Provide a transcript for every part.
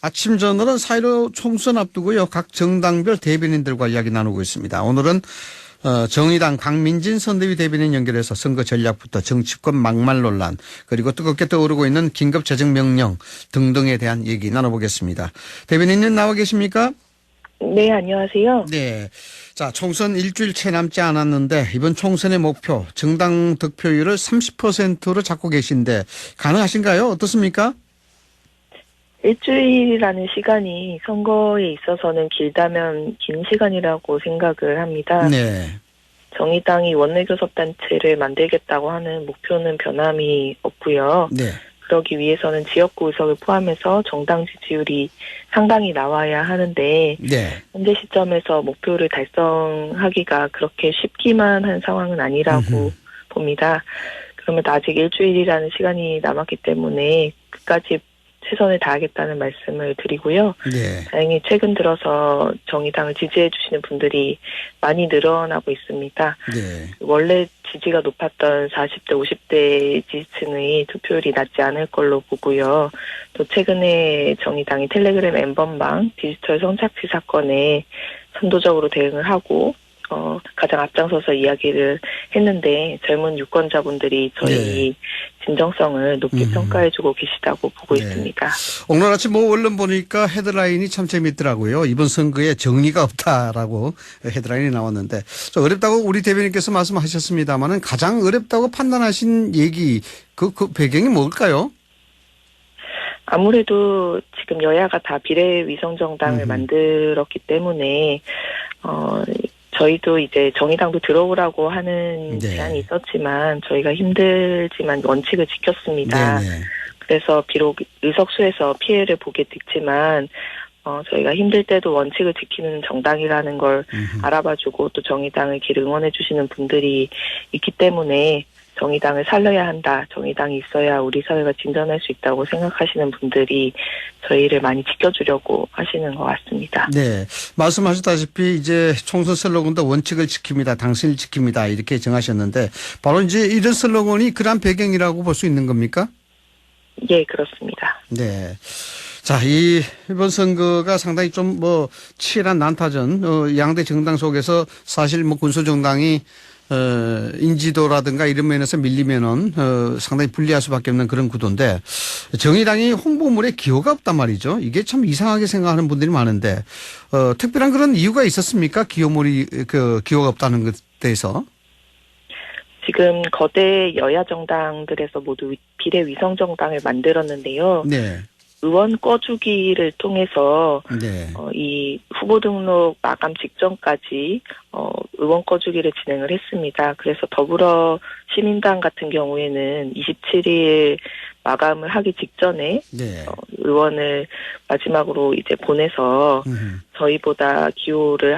아침 저널은 4.15 총선 앞두고요. 각 정당별 대변인들과 이야기 나누고 있습니다. 오늘은 정의당 강민진 선대위 대변인 연결해서 선거 전략부터 정치권 막말 논란 그리고 뜨겁게 떠오르고 있는 긴급 재정 명령 등등에 대한 얘기 나눠보겠습니다. 대변인님 나와 계십니까? 네, 안녕하세요. 네. 자, 총선 일주일 채 남지 않았는데 이번 총선의 목표 정당 득표율을 30%로 잡고 계신데 가능하신가요? 어떻습니까? 일주일이라는 시간이 선거에 있어서는 길다면 긴 시간이라고 생각을 합니다. 네. 정의당이 원내교섭단체를 만들겠다고 하는 목표는 변함이 없고요. 네. 그러기 위해서는 지역구 의석을 포함해서 정당 지지율이 상당히 나와야 하는데 네. 현재 시점에서 목표를 달성하기가 그렇게 쉽기만 한 상황은 아니라고 봅니다. 그러면 아직 일주일이라는 시간이 남았기 때문에 끝까지 최선을 다하겠다는 말씀을 드리고요. 네. 다행히 최근 들어서 정의당을 지지해 주시는 분들이 많이 늘어나고 있습니다. 네. 원래 지지가 높았던 40대, 50대 지지층의 투표율이 낮지 않을 걸로 보고요. 또 최근에 정의당이 텔레그램 엠번방 디지털 성착취 사건에 선도적으로 대응을 하고 가장 앞장서서 이야기를 했는데 젊은 유권자분들이 저희 진정성을 높게 평가해주고 계시다고 보고 있습니다. 오늘 아침 언론 보니까 헤드라인이 참 재밌더라고요. 이번 선거에 정의가 없다라고 헤드라인이 나왔는데 좀 어렵다고 우리 대변인께서 말씀하셨습니다만은 가장 어렵다고 판단하신 얘기 그 배경이 뭘까요? 아무래도 지금 여야가 다 비례위성정당을 만들었기 때문에 저희도 이제 정의당도 들어오라고 하는 제안이 있었지만 저희가 힘들지만 원칙을 지켰습니다. 네네. 그래서 비록 의석수에서 피해를 보게 됐지만 저희가 힘들 때도 원칙을 지키는 정당이라는 걸 알아봐주고 또 정의당을 길 응원해 주시는 분들이 있기 때문에 정의당을 살려야 한다. 정의당이 있어야 우리 사회가 진전할 수 있다고 생각하시는 분들이 저희를 많이 지켜주려고 하시는 것 같습니다. 네. 말씀하셨다시피 이제 총선 슬로건도 원칙을 지킵니다. 당신을 지킵니다. 이렇게 정하셨는데 바로 이제 이런 슬로건이 그런 배경이라고 볼 수 있는 겁니까? 예, 그렇습니다. 네. 자, 이번 선거가 상당히 좀 치열한 난타전, 양대 정당 속에서 사실 군소정당이 인지도라든가 이런 면에서 밀리면은 상당히 불리할 수밖에 없는 그런 구도인데 정의당이 홍보물에 기여가 없단 말이죠. 이게 참 이상하게 생각하는 분들이 많은데 특별한 그런 이유가 있었습니까? 기여가 없다는 것에 대해서. 지금 거대 여야 정당들에서 모두 비례위성정당을 만들었는데요. 네. 의원 꿔주기를 통해서 이 후보 등록 마감 직전까지 의원 꿔주기를 진행을 했습니다. 그래서 더불어 시민당 같은 경우에는 27일 마감을 하기 직전에 의원을 마지막으로 이제 보내서 저희보다 기호를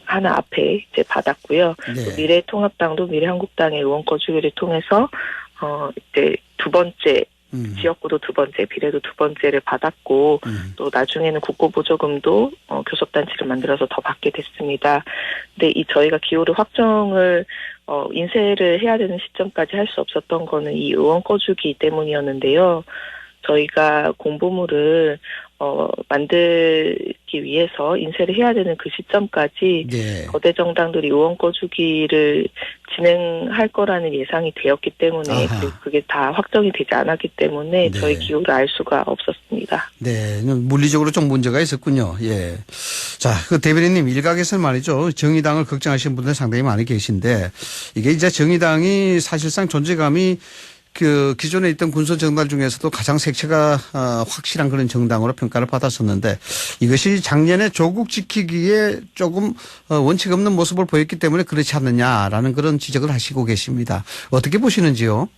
하나 앞에 이제 받았고요. 또 미래통합당도 미래한국당의 의원 꿔주기를 통해서 이제 두 번째 지역구도 두 번째, 비례도 두 번째를 받았고 또 나중에는 국고보조금도 교섭단체를 만들어서 더 받게 됐습니다. 근데 저희가 기호를 확정을 인쇄를 해야 되는 시점까지 할 수 없었던 거는 이 의원 꺼주기 때문이었는데요. 저희가 공보물을 만들기 위해서 인쇄를 해야 되는 그 시점까지 거대 정당들이 의원 꺼주기를 진행할 거라는 예상이 되었기 때문에 그게 다 확정이 되지 않았기 때문에 저희 기호를 알 수가 없었습니다. 네, 물리적으로 좀 문제가 있었군요. 예. 자, 그 대변인님 일각에서는 말이죠. 정의당을 걱정하시는 분들 상당히 많이 계신데 이게 이제 정의당이 사실상 존재감이 기존에 있던 군소정당 중에서도 가장 색채가 확실한 그런 정당으로 평가를 받았었는데 이것이 작년에 조국 지키기에 조금 원칙 없는 모습을 보였기 때문에 그렇지 않느냐라는 그런 지적을 하시고 계십니다. 어떻게 보시는지요?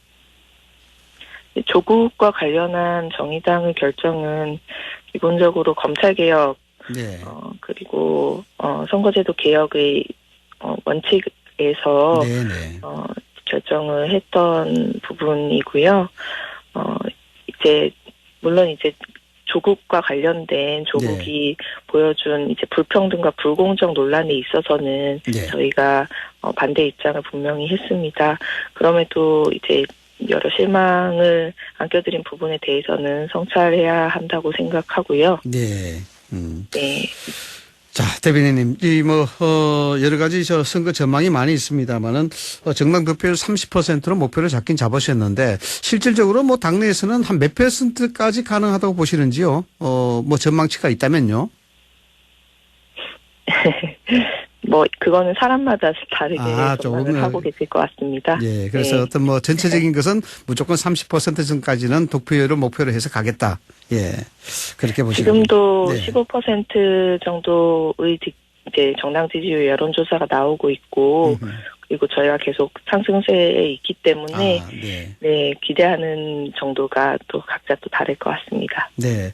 조국과 관련한 정의당의 결정은 기본적으로 검찰개혁 그리고 선거제도 개혁의 원칙에서 결정을 했던 부분이고요. 물론 조국과 관련된 조국이 보여준 불평등과 불공정 논란에 있어서는 저희가 반대 입장을 분명히 했습니다. 그럼에도 여러 실망을 안겨드린 부분에 대해서는 성찰해야 한다고 생각하고요. 네. 네. 자, 대변인님, 여러 가지 선거 전망이 많이 있습니다만은, 정당 득표율 30%로 목표를 잡긴 잡으셨는데, 실질적으로 당내에서는 한 몇 %까지 가능하다고 보시는지요? 전망치가 있다면요? 그거는 사람마다 다르게 전망을 조금, 하고 계실 것 같습니다. 예, 그래서 네. 어떤 전체적인 것은 무조건 30% 전까지는 득표율을 목표로 해서 가겠다. 예. 그렇게 보시면. 지금도 네. 15% 정도의 이제 정당 지지율 여론조사가 나오고 있고, 그리고 저희가 계속 상승세에 있기 때문에, 네, 기대하는 정도가 또 각자 또 다를 것 같습니다. 네.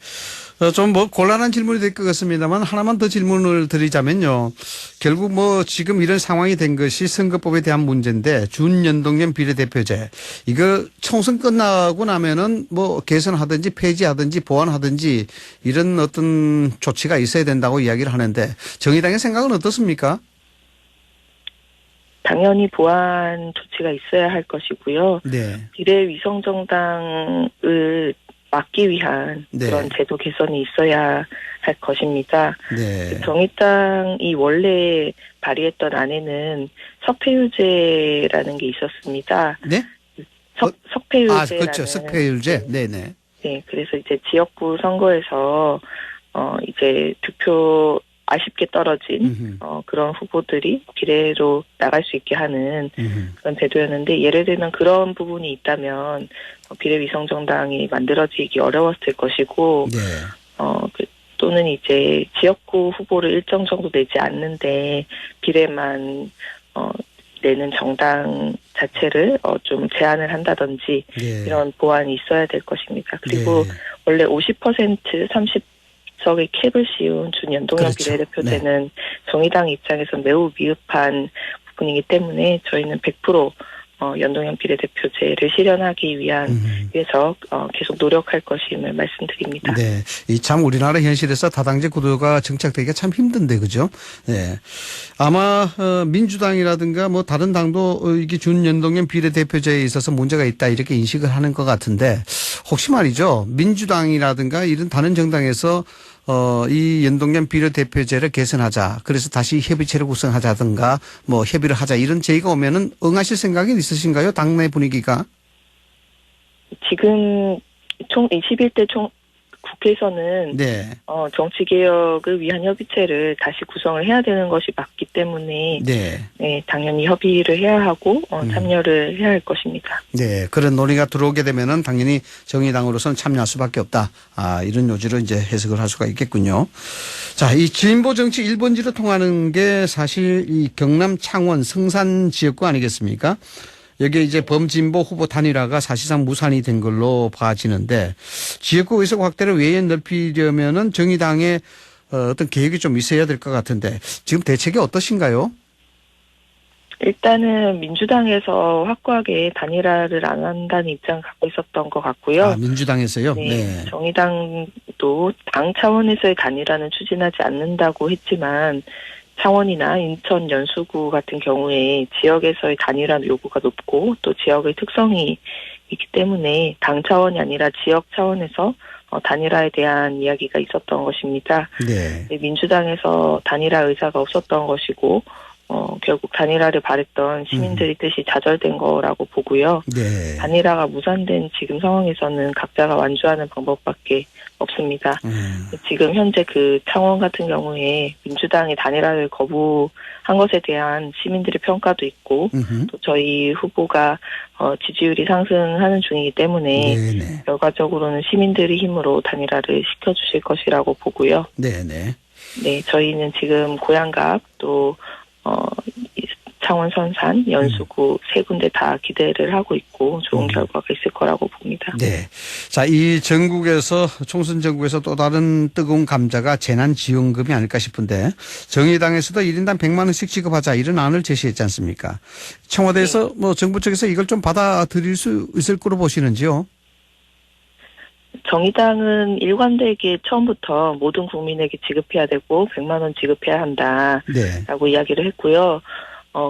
좀 곤란한 질문이 될 것 같습니다만 하나만 더 질문을 드리자면요. 결국 지금 이런 상황이 된 것이 선거법에 대한 문제인데 준연동형 비례대표제 이거 총선 끝나고 나면은 개선하든지 폐지하든지 보완하든지 이런 어떤 조치가 있어야 된다고 이야기를 하는데 정의당의 생각은 어떻습니까? 당연히 보완 조치가 있어야 할 것이고요. 네. 비례위성정당을 막기 위한 그런 제도 개선이 있어야 할 것입니다. 네. 정의당이 원래 발의했던 안에는 석패율제라는 게 있었습니다. 네? 석패율제라는. 그렇죠. 석패율제. 네네. 네, 그래서 이제 지역구 선거에서 이제 득표 아쉽게 떨어진 그런 후보들이 비례로 나갈 수 있게 하는 그런 제도였는데 예를 들면 그런 부분이 있다면 비례위성정당이 만들어지기 어려웠을 것이고 네. 또는 이제 지역구 후보를 일정 정도 내지 않는데 비례만 내는 정당 자체를 좀 제한을 한다든지 이런 보완이 있어야 될 것입니다. 그리고 원래 50% 30석의 캡을 씌운 준연동형 비례대표제는 정의당 입장에서 매우 미흡한 부분이기 때문에 저희는 100% 연동형 비례대표제를 실현하기 위해서 계속 노력할 것임을 말씀드립니다. 네, 이 참 우리나라 현실에서 다당제 구도가 정착되기가 참 힘든데 그죠? 네, 아마 민주당이라든가 다른 당도 이게 준연동형 비례대표제에 있어서 문제가 있다 이렇게 인식을 하는 것 같은데 혹시 말이죠 민주당이라든가 이런 다른 정당에서 이 연동형 비례대표제를 개선하자. 그래서 다시 협의체를 구성하자든가 협의를 하자. 이런 제의가 오면은 응하실 생각이 있으신가요? 당내 분위기가? 지금 21대 국회에서는 정치개혁을 위한 협의체를 다시 구성을 해야 되는 것이 맞기 때문에 네, 당연히 협의를 해야 하고 참여를 해야 할 것입니다. 네, 그런 논의가 들어오게 되면은 당연히 정의당으로서는 참여할 수밖에 없다. 이런 요지로 이제 해석을 할 수가 있겠군요. 자, 이 진보 정치 1번지로 통하는 게 사실 이 경남 창원 성산 지역구 아니겠습니까? 여기에 이제 범진보 후보 단일화가 사실상 무산이 된 걸로 봐지는데 지역구 의석 확대를 외연 넓히려면은 정의당의 어떤 계획이 좀 있어야 될 것 같은데 지금 대책이 어떠신가요? 일단은 민주당에서 확고하게 단일화를 안 한다는 입장을 갖고 있었던 것 같고요. 민주당에서요? 네. 정의당도 당 차원에서의 단일화는 추진하지 않는다고 했지만 창원이나 인천 연수구 같은 경우에 지역에서의 단일화 요구가 높고 또 지역의 특성이 있기 때문에 당 차원이 아니라 지역 차원에서 단일화에 대한 이야기가 있었던 것입니다. 네. 민주당에서 단일화 의사가 없었던 것이고 결국 단일화를 바랬던 시민들의 뜻이 좌절된 거라고 보고요. 네. 단일화가 무산된 지금 상황에서는 각자가 완주하는 방법밖에 없습니다. 지금 현재 그 창원 같은 경우에 민주당이 단일화를 거부한 것에 대한 시민들의 평가도 있고 또 저희 후보가 지지율이 상승하는 중이기 때문에 네네. 결과적으로는 시민들의 힘으로 단일화를 시켜주실 것이라고 보고요. 네네. 네, 저희는 지금 고양갑 또 창원 선산, 연수구 세 군데 다 기대를 하고 있고 좋은 결과가 있을 거라고 봅니다. 네. 자, 이 전국에서 총선 전국에서 또 다른 뜨거운 감자가 재난지원금이 아닐까 싶은데 정의당에서도 1인당 100만 원씩 지급하자 이런 안을 제시했지 않습니까? 청와대에서 정부 쪽에서 이걸 좀 받아들일 수 있을 거로 보시는지요? 정의당은 일관되게 처음부터 모든 국민에게 지급해야 되고 100만 원 지급해야 한다라고 이야기를 했고요.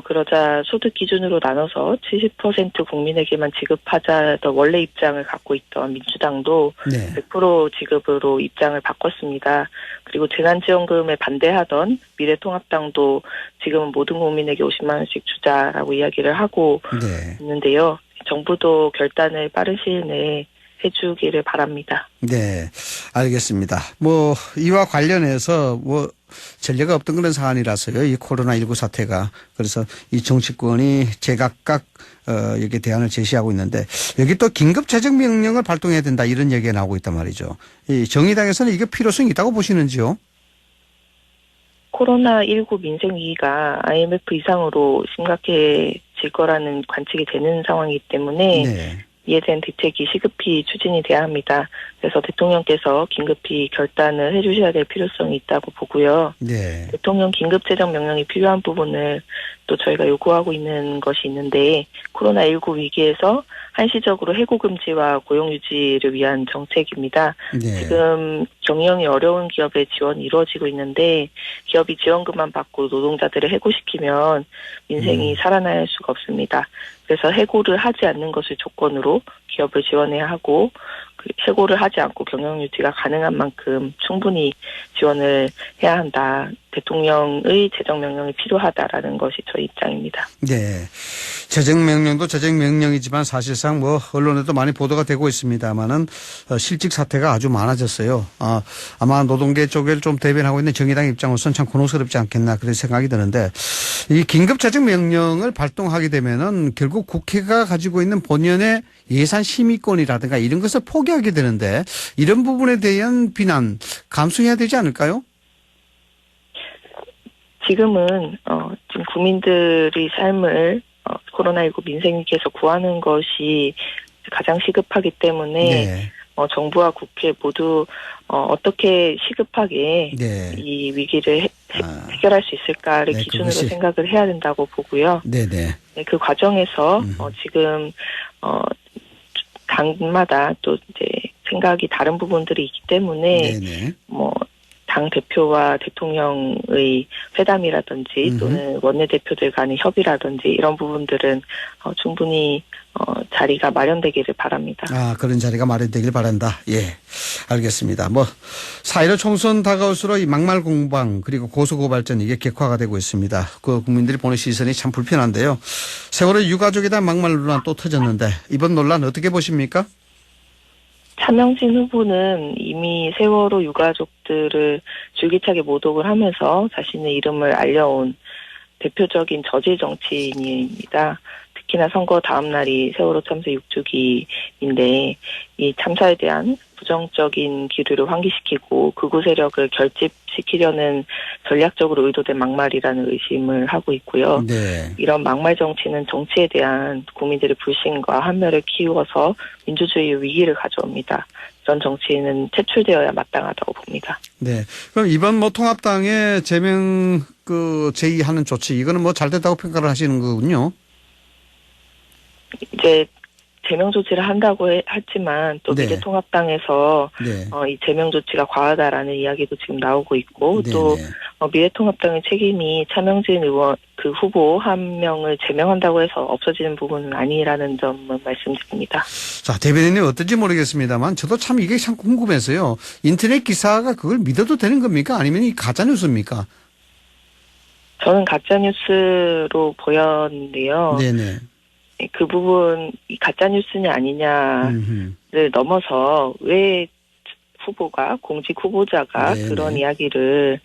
그러자 소득 기준으로 나눠서 70% 국민에게만 지급하자던 원래 입장을 갖고 있던 민주당도 네. 100% 지급으로 입장을 바꿨습니다. 그리고 재난지원금에 반대하던 미래통합당도 지금은 모든 국민에게 50만 원씩 주자라고 이야기를 하고 네. 있는데요. 정부도 결단을 빠른 시일 내에 해주기를 바랍니다. 네, 알겠습니다. 이와 관련해서 전례가 없던 그런 사안이라서요. 이 코로나19 사태가. 그래서 이 정치권이 제각각 여기에 대안을 제시하고 있는데 여기 또 긴급 재정 명령을 발동해야 된다 이런 얘기가 나오고 있단 말이죠. 이 정의당에서는 이게 필요성이 있다고 보시는지요? 코로나19 민생위기가 IMF 이상으로 심각해질 거라는 관측이 되는 상황이기 때문에 네. 이에 대한 대책이 시급히 추진이 돼야 합니다. 그래서 대통령께서 긴급히 결단을 해주셔야 될 필요성이 있다고 보고요. 네. 대통령 긴급재정명령이 필요한 부분을 또 저희가 요구하고 있는 것이 있는데 코로나19 위기에서 한시적으로 해고 금지와 고용 유지를 위한 정책입니다. 네. 지금 경영이 어려운 기업의 지원이 이루어지고 있는데 기업이 지원금만 받고 노동자들을 해고시키면 민생이 살아날 수가 없습니다. 그래서 해고를 하지 않는 것을 조건으로 기업을 지원해야 하고 해고를 하지 않고 경영 유지가 가능한 만큼 충분히 지원을 해야 한다. 대통령의 재정명령이 필요하다라는 것이 저희 입장입니다. 네. 재정명령도 재정명령이지만 사실상 언론에도 많이 보도가 되고 있습니다만은 실직 사태가 아주 많아졌어요. 아마 노동계 쪽을 좀 대변하고 있는 정의당 입장으로서는 참 곤혹스럽지 않겠나 그런 생각이 드는데 이 긴급 재정명령을 발동하게 되면은 결국 국회가 가지고 있는 본연의 예산 심의권이라든가 이런 것을 포기하게 되는데 이런 부분에 대한 비난 감수해야 되지 않을까요? 지금은 지금 국민들의 삶을 코로나19 민생위기에서 구하는 것이 가장 시급하기 때문에 네. 정부와 국회 모두 어떻게 시급하게 네. 이 위기를 해결할 수 있을까를 네, 기준으로 그것이. 생각을 해야 된다고 보고요. 네네. 네, 그 과정에서 지금 당마다 또 이제 생각이 다른 부분들이 있기 때문에 네네. 당 대표와 대통령의 회담이라든지 또는 원내대표들 간의 협의라든지 이런 부분들은 충분히 자리가 마련되기를 바랍니다. 그런 자리가 마련되길 바란다. 예. 알겠습니다. 4.15 총선 다가올수록 이 막말 공방 그리고 고소고발전 이게 격화가 되고 있습니다. 그 국민들이 보는 시선이 참 불편한데요. 세월호 유가족에 대한 막말 논란 또 터졌는데 이번 논란 어떻게 보십니까? 차명진 후보는 이미 세월호 유가족들을 줄기차게 모독을 하면서 자신의 이름을 알려온 대표적인 저질 정치인입니다. 특히나 선거 다음 날이 세월호 참사 6주기인데 이 참사에 대한 부정적인 기류를 환기시키고 극우 세력을 결집시키려는 전략적으로 의도된 막말이라는 의심을 하고 있고요. 네. 이런 막말 정치는 정치에 대한 국민들의 불신과 한멸을 키워서 민주주의의 위기를 가져옵니다. 이런 정치인은 퇴출되어야 마땅하다고 봅니다. 네. 그럼 이번 통합당의 제의하는 조치 이거는 잘 됐다고 평가를 하시는 거군요. 이제 제명 조치를 한다고 하지만 또 네. 미래통합당에서 네. 이 제명 조치가 과하다라는 이야기도 지금 나오고 있고 네. 또 미래통합당의 책임이 차명진 의원 그 후보 한 명을 제명한다고 해서 없어지는 부분은 아니라는 점을 말씀드립니다. 자, 대변인님 어떤지 모르겠습니다만 저도 참 이게 참 궁금해서요. 인터넷 기사가 그걸 믿어도 되는 겁니까? 아니면 이 가짜뉴스입니까? 저는 가짜뉴스로 보였는데요. 네네. 그 부분 이 가짜뉴스냐 아니냐를 넘어서 왜 후보가 공직 후보자가 네네. 그런 이야기를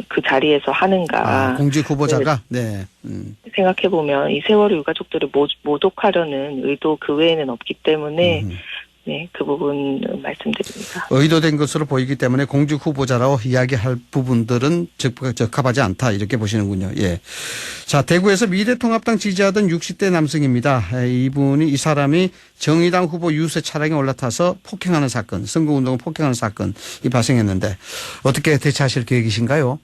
그 자리에서 하는가 공직 후보자가 네. 생각해 보면 이 세월호 유가족들을 모독하려는 의도 그 외에는 없기 때문에 네, 그 부분 말씀드립니다. 의도된 것으로 보이기 때문에 공직 후보자라고 이야기할 부분들은 적합하지 않다 이렇게 보시는군요. 예. 자, 대구에서 미래통합당 지지하던 60대 남성입니다. 이 사람이 정의당 후보 유세 차량에 올라타서 폭행하는 사건, 선거운동을 폭행하는 사건이 발생했는데 어떻게 대처하실 계획이신가요?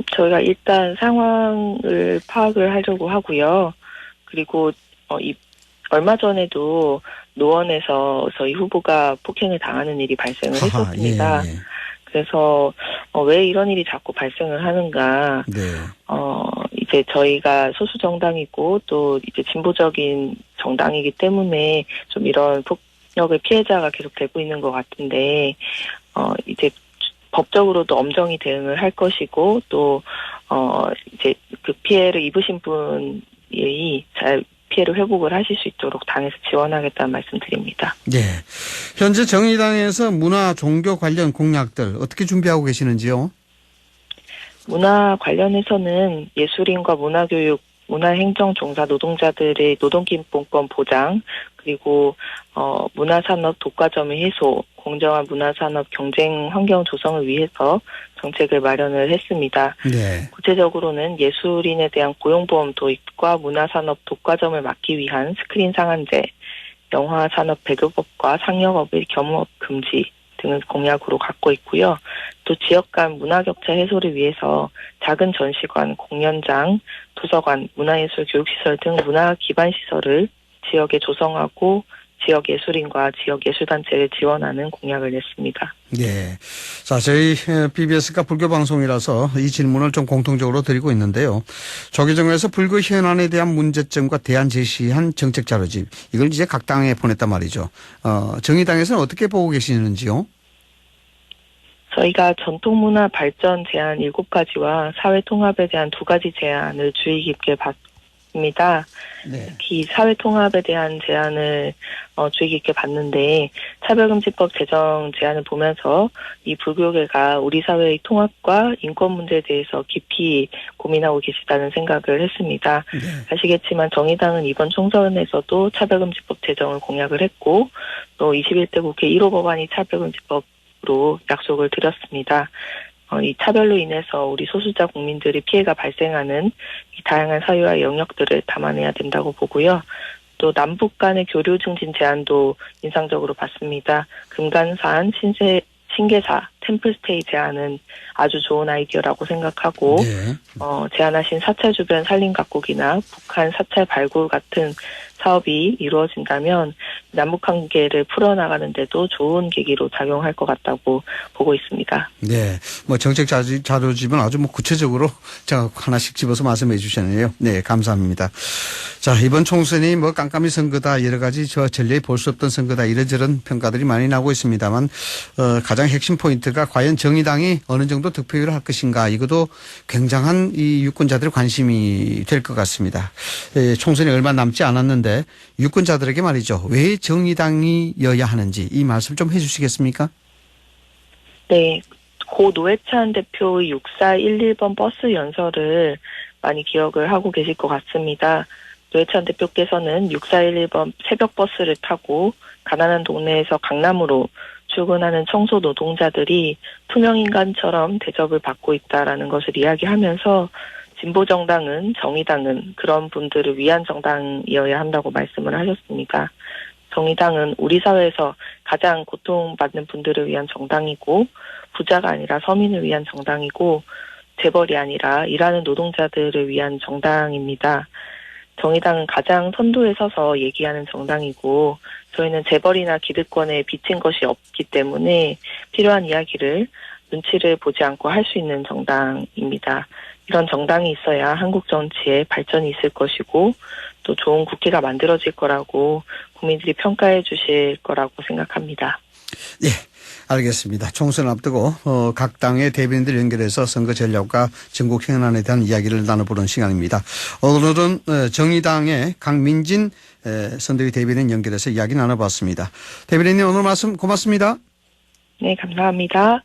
저희가 일단 상황을 파악을 하려고 하고요. 그리고 얼마 전에도 노원에서 저희 후보가 폭행을 당하는 일이 발생을 했었습니다. 그래서 왜 이런 일이 자꾸 발생을 하는가? 네. 이 이제 저희가 소수 정당이고 또 이제 진보적인 정당이기 때문에 좀 이런 폭력의 피해자가 계속 되고 있는 것 같은데, 이제 법적으로도 엄정히 대응을 할 것이고, 또, 이제 그 피해를 입으신 분이 잘 피해를 회복을 하실 수 있도록 당에서 지원하겠다는 말씀 드립니다. 네. 현재 정의당에서 문화, 종교 관련 공약들 어떻게 준비하고 계시는지요? 문화 관련해서는 예술인과 문화교육, 문화행정 종사 노동자들의 노동기본권 보장, 그리고 문화산업 독과점의 해소, 공정한 문화산업 경쟁 환경 조성을 위해서 정책을 마련을 했습니다. 네. 구체적으로는 예술인에 대한 고용보험 도입과 문화산업 독과점을 막기 위한 스크린 상한제, 영화산업 배급업과 상영업의 겸업 금지 등을 공약으로 갖고 있고요. 또 지역 간 문화격차 해소를 위해서 작은 전시관, 공연장, 도서관, 문화예술 교육시설 등 문화 기반 시설을 지역에 조성하고 지역 예술인과 지역 예술단체를 지원하는 공약을 냈습니다. 네. 자, 저희 BBS가 불교 방송이라서 이 질문을 좀 공통적으로 드리고 있는데요. 조계종에서 불교 현안에 대한 문제점과 대안 제시한 정책 자료집, 이걸 이제 각 당에 보냈단 말이죠. 정의당에서는 어떻게 보고 계시는지요? 저희가 전통문화 발전 제안 7가지와 사회통합에 대한 2가지 제안을 주의 깊게 봤습니다. 네. 특히 사회통합에 대한 제안을 주의 깊게 봤는데, 차별금지법 제정 제안을 보면서 이 불교계가 우리 사회의 통합과 인권 문제에 대해서 깊이 고민하고 계시다는 생각을 했습니다. 네. 아시겠지만 정의당은 이번 총선에서도 차별금지법 제정을 공약을 했고, 또 21대 국회 1호 법안이 차별금지법으로 약속을 드렸습니다. 이 차별로 인해서 우리 소수자 국민들의 피해가 발생하는 이 다양한 사유와 영역들을 담아내야 된다고 보고요. 또 남북 간의 교류 증진 제안도 인상적으로 봤습니다. 금강산, 신계사, 템플스테이 제안은 아주 좋은 아이디어라고 생각하고, 네. 제안하신 사찰 주변 산림 가꾸기나 북한 사찰 발굴 같은 사업이 이루어진다면 남북 관계를 풀어나가는 데도 좋은 계기로 작용할 것 같다고 보고 있습니다. 네. 뭐 정책 자료집은 아주 뭐 구체적으로 제가 하나씩 집어서 말씀해 주셨네요. 네, 감사합니다. 자, 이번 총선이 뭐 깜깜이 선거다, 여러 가지 전례에 볼 수 없던 선거다, 이런저런 평가들이 많이 나오고 있습니다만, 가장 핵심 포인트가 과연 정의당이 어느 정도 득표율을 할 것인가, 이것도 굉장한 이 유권자들의 관심이 될 것 같습니다. 총선이 얼마 남지 않았는데 유권자들에게 말이죠, 왜 정의당이여야 하는지 이 말씀 좀 해주시겠습니까? 네, 고 노회찬 대표의 6411번 버스 연설을 많이 기억을 하고 계실 것 같습니다. 노회찬 대표께서는 6411번 새벽 버스를 타고 가난한 동네에서 강남으로 출근하는 청소 노동자들이 투명인간처럼 대접을 받고 있다라는 것을 이야기하면서 진보정당은, 정의당은 그런 분들을 위한 정당이어야 한다고 말씀을 하셨습니다. 정의당은 우리 사회에서 가장 고통받는 분들을 위한 정당이고, 부자가 아니라 서민을 위한 정당이고, 재벌이 아니라 일하는 노동자들을 위한 정당입니다. 정의당은 가장 선두에 서서 얘기하는 정당이고, 저희는 재벌이나 기득권에 비친 것이 없기 때문에 필요한 이야기를 눈치를 보지 않고 할 수 있는 정당입니다. 이런 정당이 있어야 한국 정치에 발전이 있을 것이고, 또 좋은 국회가 만들어질 거라고 국민들이 평가해 주실 거라고 생각합니다. 예, 알겠습니다. 총선 앞두고 각 당의 대변인들 연결해서 선거 전략과 전국 현안에 대한 이야기를 나눠보는 시간입니다. 오늘은 정의당의 강민진 선대위 대변인 연결해서 이야기 나눠봤습니다. 대변인님, 오늘 말씀 고맙습니다. 네, 감사합니다.